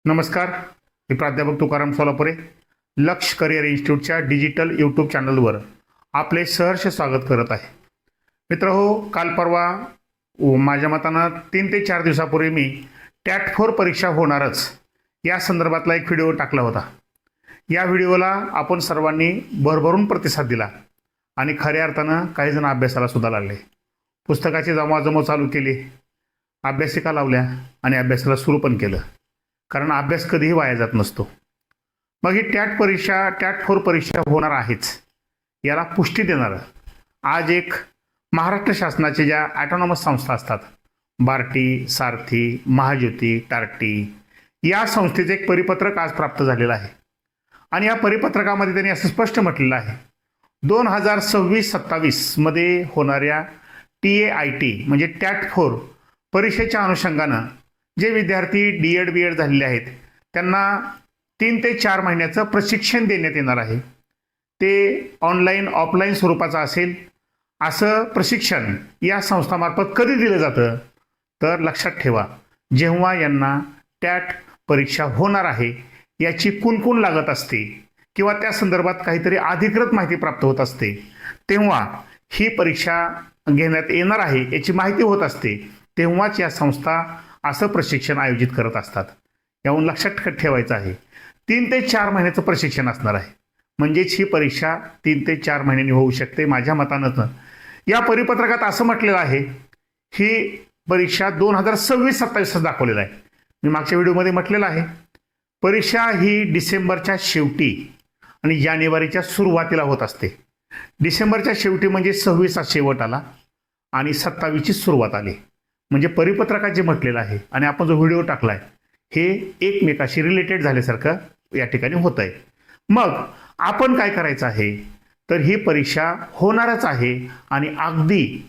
नमस्कार. मी प्राध्यापक तुकाराम सोलापुरे. लक्ष करिअर इन्स्टिट्यूटच्या डिजिटल यूट्यूब चॅनलवर आपले सहर्ष स्वागत करत आहे. मित्रहो, काल परवा माझ्या मतानं 3 ते 4 दिवसापूर्वी मी टॅट 4 परीक्षा होणारच या संदर्भातला एक व्हिडिओ टाकला होता. या व्हिडिओला आपण सर्वांनी भरभरून प्रतिसाद दिला आणि खऱ्या अर्थानं काही जण अभ्यासाला सुद्धा लागले. पुस्तकाची जमवाजमव चालू केली, अभ्यासिका लावल्या आणि अभ्यासाला सुरू पण केलं, कारण अभ्यास कधीही वाया जात नसतो. मग ही टॅट 4 परीक्षा होणार आहेच याला पुष्टी देणारं आज एक महाराष्ट्र शासनाचे ज्या ॲटॉनॉमस संस्था असतात, बार्टी, सारथी, महाज्योती, टार्टी, या संस्थेचे एक परिपत्रक आज प्राप्त झालेलं आहे. आणि या परिपत्रकामध्ये त्यांनी असं स्पष्ट म्हटलेलं आहे, 2026-27 मध्ये होणाऱ्या TAIT म्हणजे टॅट 4 परीक्षेच्या अनुषंगानं जे विद्यार्थी DED BED झालेले आहेत त्यांना 3 ते 4 महिन्याचं प्रशिक्षण देण्यात येणार आहे. ते ऑनलाईन ऑफलाईन स्वरूपाचं असेल. असं प्रशिक्षण या संस्थामार्फत कधी दिलं जातं तर लक्षात ठेवा, जेव्हा यांना टॅट परीक्षा होणार आहे याची कुणकुण लागत असते किंवा त्या संदर्भात काहीतरी अधिकृत माहिती प्राप्त होत असते, तेव्हा ही परीक्षा घेण्यात येणार आहे याची माहिती होत असते, तेव्हाच या संस्था असं प्रशिक्षण आयोजित करत असतात. याहून लक्षात ठेवायचं आहे, 3 ते 4 महिन्याचं प्रशिक्षण असणार आहे. म्हणजेच ही परीक्षा 3 ते 4 महिन्यांनी होऊ शकते. माझ्या मतानं या परिपत्रकात असं म्हटलेलं आहे, ही परीक्षा 2026-27 दाखवलेलं आहे. मी मागच्या व्हिडिओमध्ये म्हटलेलं आहे, परीक्षा ही डिसेंबरच्या शेवटी आणि जानेवारीच्या सुरुवातीला होत असते. डिसेंबरच्या शेवटी म्हणजे 26 शेवट आला आणि 27ची सुरुवात आली. म्हणजे परिपत्रकात जे म्हटलेलं आहे आणि आपण जो व्हिडिओ टाकलाय हे एकमेकाशी रिलेटेड झाल्यासारखं या ठिकाणी होत आहे. मग आपण काय करायचं आहे तर ही परीक्षा होणारच आहे आणि अगदी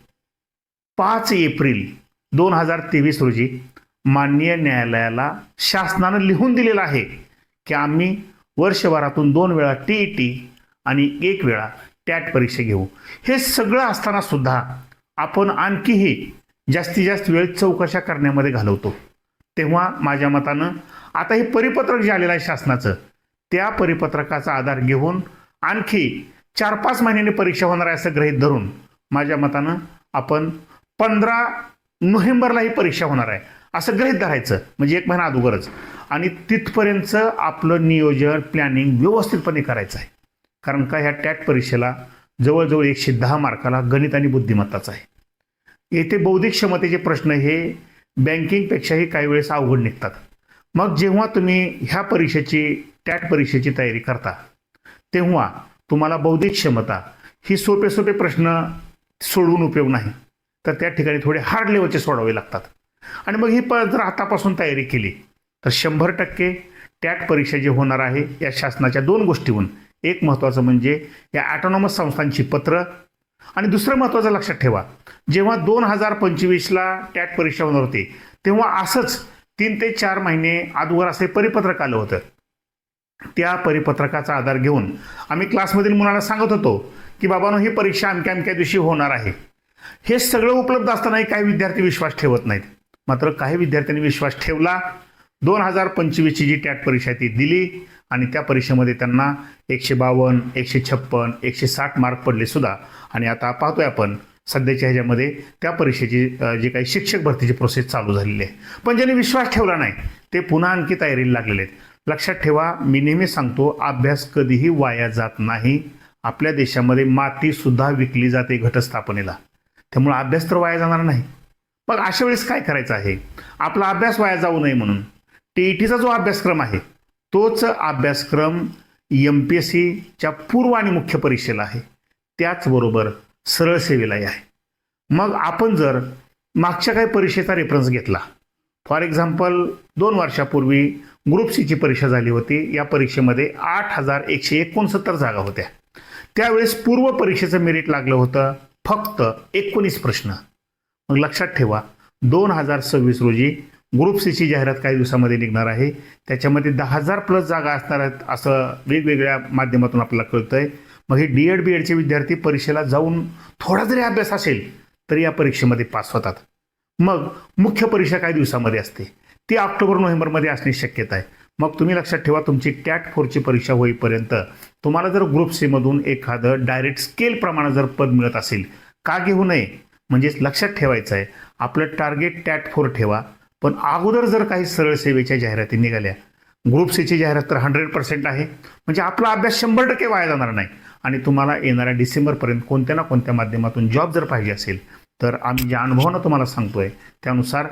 5 एप्रिल 2023 रोजी माननीय न्यायालयाला शासनानं लिहून दिलेलं आहे की आम्ही वर्षभरातून 2 वेळा TET आणि 1 वेळा टॅट परीक्षा घेऊ. हे सगळं असताना सुद्धा आपण आणखीही जास्तीत जास्त वेळ चौकशा करण्यामध्ये घालवतो. तेव्हा माझ्या मतानं आता हे परिपत्रक जे आलेलं आहे शासनाचं, त्या परिपत्रकाचा आधार घेऊन आणखी 4-5 महिन्यांनी परीक्षा होणार आहे असं गृहीत धरून माझ्या मतानं आपण 15 नोव्हेंबरला ही परीक्षा होणार आहे असं गृहीत धरायचं, म्हणजे 1 महिना अगोदरच. आणि तिथपर्यंतचं आपलं नियोजन प्लॅनिंग व्यवस्थितपणे करायचं आहे. कारण का ह्या टॅट परीक्षेला जवळजवळ 110 मार्काला गणित आणि बुद्धिमत्ताचं आहे. येथे बौद्धिक क्षमतेचे प्रश्न हे बँकिंगपेक्षाही काही वेळेस अवघड निघतात. मग जेव्हा तुम्ही ह्या टॅट परीक्षेची तयारी करता तेव्हा तुम्हाला बौद्धिक क्षमता ही सोपे प्रश्न सोडवून उपयोग नाही, तर त्या ठिकाणी थोडे हार्ड लेवलचे सोडवावे लागतात. आणि मग ही जर आतापासून तयारी केली तर 100% टॅट परीक्षा जी होणार आहे या शासनाच्या 2 गोष्टीहून, एक महत्त्वाचं म्हणजे या ॲटॉनॉमस संस्थांची पत्र, आणि दुसरं महत्त्वाचं लक्षात ठेवा, जेव्हा 2025ला टॅट परीक्षा होणार होती तेव्हा असंच 3 ते 4 महिने अगोदर असे परिपत्रक आलं होतं. त्या परिपत्रकाचा आधार घेऊन आम्ही क्लासमधील मुलांना सांगत होतो की बाबांनो, ही परीक्षा अमक्या दिवशी होणार आहे. हे सगळं उपलब्ध असतानाही काही विद्यार्थी विश्वास ठेवत नाहीत. मात्र काही विद्यार्थ्यांनी विश्वास ठेवला. 2025ची जी टॅट परीक्षा ती दिली आणि त्या परीक्षेमध्ये त्यांना 152, 156, 160 मार्क पडले सुद्धा. आणि आता पाहतोय आपण सध्याच्या ह्याच्यामध्ये त्या परीक्षेची जी काही शिक्षक भरतीची प्रोसेस चालू झालेली आहे. पण ज्यांनी विश्वास ठेवला नाही ते पुन्हा आणखी तयारीला लागलेले आहेत. लक्षात ठेवा, मी नेहमी सांगतो, अभ्यास कधीही वाया जात नाही. आपल्या देशामध्ये माती सुद्धा विकली जाते घटस्थापनेला, त्यामुळे अभ्यास तर वाया जाणार नाही. मग अशा वेळेस काय करायचं आहे, आपला अभ्यास वाया जाऊ नये म्हणून TETचा जो अभ्यासक्रम आहे तोच अभ्यासक्रम MPSCच्या पूर्व आणि मुख्य परीक्षेला आहे, त्याचबरोबर सरळ सेवेलाही आहे. मग आपण जर मागच्या काही परीक्षेचा रेफरन्स घेतला, फॉर एक्झाम्पल 2 वर्षापूर्वी ग्रुप Cची परीक्षा झाली होती. या परीक्षेमध्ये 8,169 जागा होत्या. त्यावेळेस पूर्व परीक्षेचं मेरिट लागलं होतं फक्त 19 प्रश्न. मग लक्षात ठेवा, 2026 रोजी ग्रुप Cची जाहिरात काही दिवसामध्ये निघणार आहे. त्याच्यामध्ये 10,000+ जागा असणार आहेत असं वेगवेगळ्या माध्यमातून आपल्याला कळतंय. मग हे DED BEDचे विद्यार्थी परीक्षेला जाऊन थोडा जरी अभ्यास असेल तरी या परीक्षेमध्ये पास होतात. मग मुख्य परीक्षा काही दिवसामध्ये असते, ती ऑक्टोबर नोव्हेंबरमध्ये असण्याची शक्यता आहे. मग तुम्ही लक्षात ठेवा, तुमची टॅट 4ची परीक्षा होईपर्यंत तुम्हाला जर ग्रुप सी मधून एखादं डायरेक्ट स्केल प्रमाणे जर पद मिळत असेल, का घेऊ नये? म्हणजेच लक्षात ठेवायचं आहे, आपलं टार्गेट टॅट 4 ठेवा, पण अगोदर जर काही सरळ सेवेच्या जाहिराती निघाल्या, ग्रुप सीची जाहिरात तर 100% आहे, म्हणजे आपला अभ्यास 100% वाया जाणार नाही आणि तुम्हाला येणाऱ्या डिसेंबरपर्यंत कोणत्या ना कोणत्या माध्यमातून जॉब जर पाहिजे असेल, तर आम्ही ज्या अनुभवानं तुम्हाला सांगतोय त्यानुसार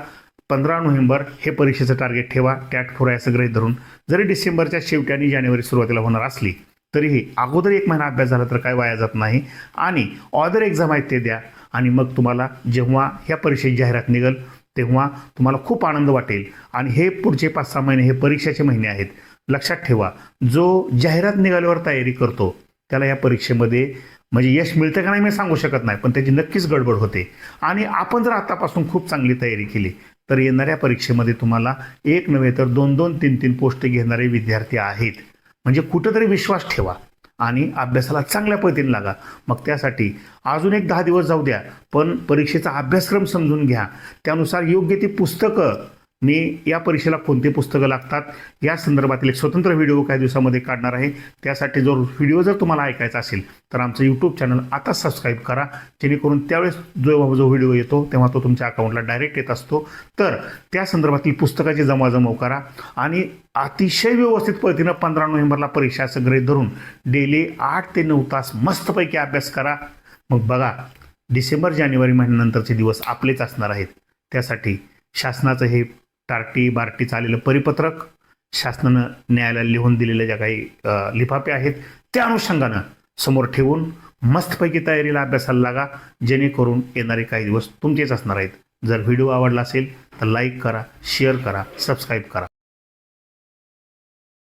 15 नोव्हेंबर हे परीक्षेचं टार्गेट ठेवा, टॅट 4 असं गृहीत धरून. जरी डिसेंबरच्या शेवटी आणि जानेवारी सुरुवातीला होणार असली तरीही अगोदर 1 महिना अभ्यास झाला तर काय वाया जात नाही आणि ऑदर एक्झाम आहेत ते द्या आणि मग तुम्हाला जेव्हा ह्या परीक्षेची जाहिरात निघेल तेव्हा तुम्हाला खूप आनंद वाटेल. आणि हे पुढचे 5-6 महिने हे परीक्षेचे महिने आहेत. लक्षात ठेवा, जो जाहिरात निघाल्यावर तयारी करतो त्याला या परीक्षेमध्ये म्हणजे यश मिळतं का नाही मी सांगू शकत नाही, पण त्याची नक्कीच गडबड होते. आणि आपण जर आतापासून खूप चांगली तयारी केली तर येणाऱ्या परीक्षेमध्ये तुम्हाला 1 नव्हे तर 2-2, 3-3 पोस्ट घेणारे विद्यार्थी आहेत. म्हणजे कुठंतरी विश्वास ठेवा आणि अभ्यासाला चांगल्या पद्धतीने लागा. मग त्यासाठी अजून एक 10 दिवस जाऊ द्या, पण परीक्षेचा अभ्यासक्रम समजून घ्या. त्यानुसार योग्य ती पुस्तकं, मी या परीक्षेला कोणती पुस्तकं लागतात या संदर्भातील एक स्वतंत्र व्हिडिओ काही दिवसामध्ये काढणार आहे. त्यासाठी जो व्हिडिओ जर तुम्हाला ऐकायचा असेल तर आमचं यूट्यूब चॅनल आता सबस्क्राईब करा, जेणेकरून त्यावेळेस जो व्हिडिओ येतो तेव्हा तो तुमच्या अकाउंटला डायरेक्ट येत असतो. तर त्या संदर्भातील पुस्तकाची जमवाजमव करा आणि अतिशय व्यवस्थित पद्धतीनं 15 नोव्हेंबरला परीक्षा असं गृहीत धरून डेली 8 ते 9 तास मस्तपैकी अभ्यास करा. मग बघा, डिसेंबर जानेवारी महिन्यानंतरचे दिवस आपलेच असणार आहेत. त्यासाठी शासनाचं हे टार्टी बार्टीचं आलेलं परिपत्रक, शासनानं न्यायालयाला लिहून दिलेल्या ज्या काही लिफाफे आहेत त्या अनुषंगानं समोर ठेवून मस्तपैकी तयारीला अभ्यासाला लागा, जेणेकरून येणारे काही दिवस तुमचेच असणार आहेत. जर व्हिडिओ आवडला असेल तर लाईक करा, शेअर करा, सबस्क्राईब करा.